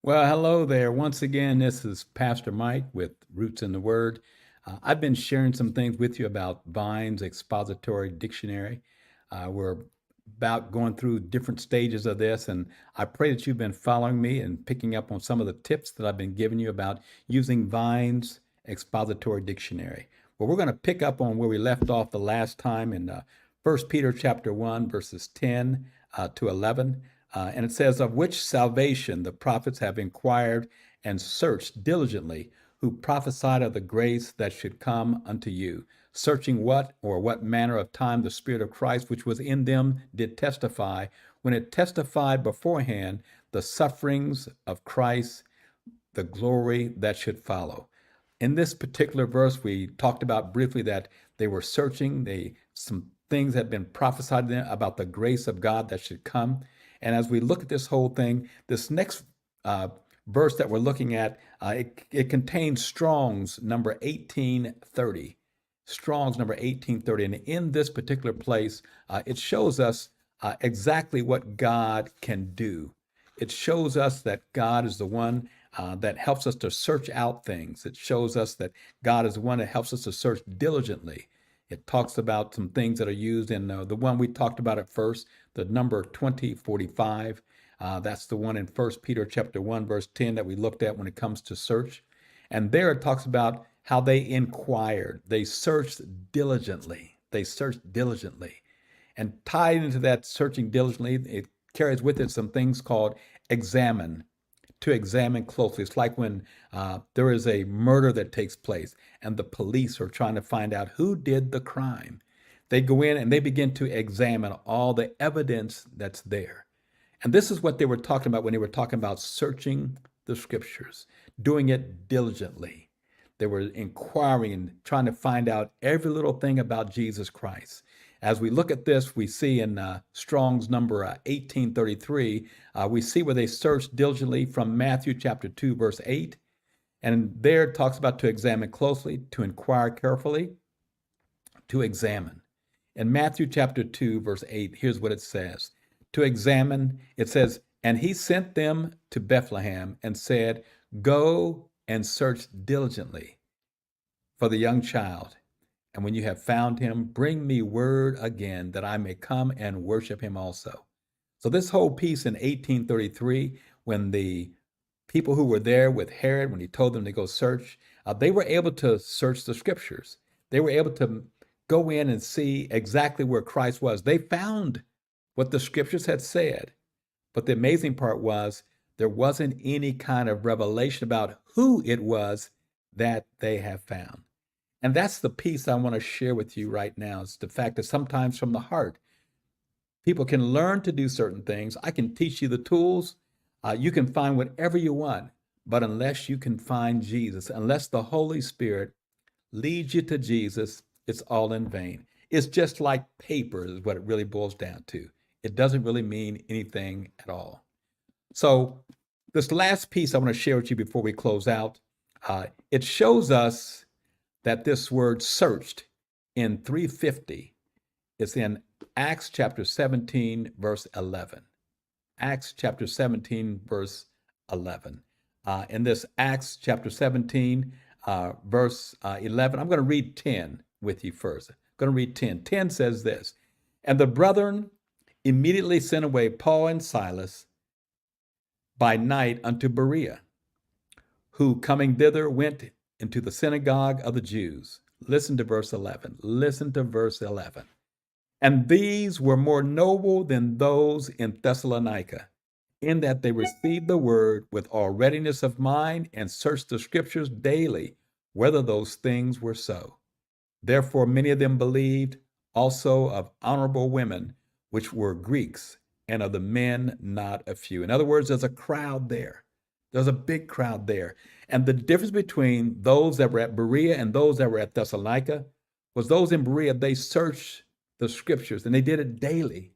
Well, hello there. Once again, this is Pastor Mike with Roots in the Word. I've been sharing some things with you about Vine's Expository Dictionary. We're about going through different stages of this, and I pray that you've been following me and picking up on some of the tips that I've been giving you about using Vine's Expository Dictionary. Well, we're going to pick up on where we left off the last time in 1 Peter chapter 1, verses 10 to 11. And it says, of which salvation the prophets have inquired and searched diligently, who prophesied of the grace that should come unto you, searching what manner of time the Spirit of Christ, which was in them, did testify, when it testified beforehand the sufferings of Christ, the glory that should follow. In this particular verse, we talked about briefly that they were searching. Some things had been prophesied to them about the grace of God that should come. And as we look at this whole thing, this next verse that we're looking at, it contains Strong's number 1830. Strong's number 1830. And in this particular place, it shows us exactly what God can do. It shows us that God is the one that helps us to search out things. It shows us that God is the one that helps us to search diligently. It talks about some things that are used in the one we talked about at first, the number 2045. That's the one in 1 Peter chapter 1, verse 10 that we looked at when it comes to search. And there it talks about how they inquired. They searched diligently. They searched diligently. And tied into that searching diligently, it carries with it some things called examine, to examine closely. It's like when there is a murder that takes place and the police are trying to find out who did the crime. They go in and they begin to examine all the evidence that's there. And this is what they were talking about when they were talking about searching the scriptures, doing it diligently. They were inquiring and trying to find out every little thing about Jesus Christ. As we look at this, we see in Strong's number 1833, we see where they searched diligently from Matthew chapter 2, verse 8. And there it talks about to examine closely, to inquire carefully, to examine. In Matthew chapter 2, verse 8, here's what it says. To examine, it says, and he sent them to Bethlehem and said, go and search diligently for the young child. And when you have found him, bring me word again that I may come and worship him also. So this whole piece in 1833, when the people who were there with Herod, when he told them to go search, they were able to search the scriptures. They were able to go in and see exactly where Christ was. They found what the scriptures had said. But the amazing part was there wasn't any kind of revelation about who it was that they have found. And that's the piece I want to share with you right now. It's the fact that sometimes from the heart, people can learn to do certain things. I can teach you the tools. You can find whatever you want. But unless you can find Jesus, unless the Holy Spirit leads you to Jesus, it's all in vain. It's just like paper is what it really boils down to. It doesn't really mean anything at all. So this last piece I want to share with you before we close out, it shows us that this word searched in 350 is in Acts chapter 17, verse 11. Acts chapter 17, verse 11. In this Acts chapter 17, verse 11, I'm going to read 10 with you first. I'm going to read 10. 10 says this, and the brethren immediately sent away Paul and Silas by night unto Berea, who coming thither went into the synagogue of the Jews. Listen to verse 11. Listen to verse 11. And these were more noble than those in Thessalonica, in that they received the word with all readiness of mind and searched the scriptures daily, whether those things were so. Therefore many of them believed, also of honorable women, which were Greeks, and of the men not a few. In other words, there's a crowd there. There's a big crowd there. And the difference between those that were at Berea and those that were at Thessalonica was those in Berea, they searched the scriptures and they did it daily.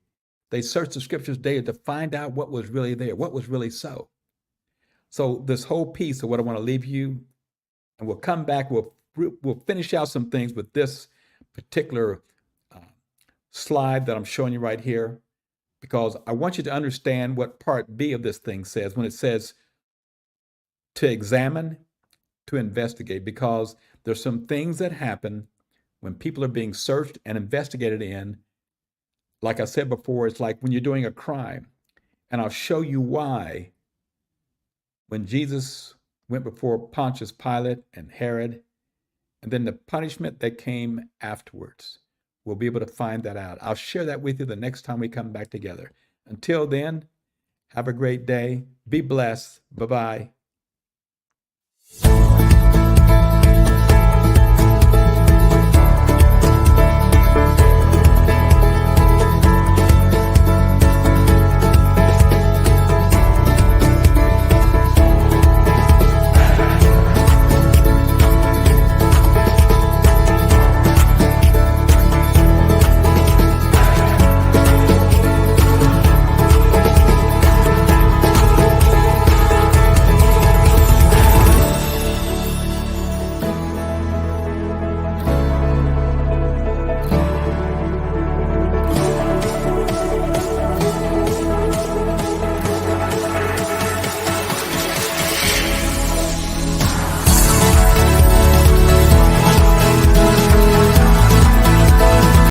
They searched the scriptures daily to find out what was really there, what was really so. So this whole piece of what I want to leave you, and we'll come back, we'll finish out some things with this particular slide that I'm showing you right here, because I want you to understand what part B of this thing says when it says, to examine, to investigate, because there's some things that happen when people are being searched and investigated in. Like I said before, it's like when you're doing a crime. And I'll show you why when Jesus went before Pontius Pilate and Herod, and then the punishment that came afterwards. We'll be able to find that out. I'll share that with you the next time we come back together. Until then, have a great day. Be blessed. Bye bye.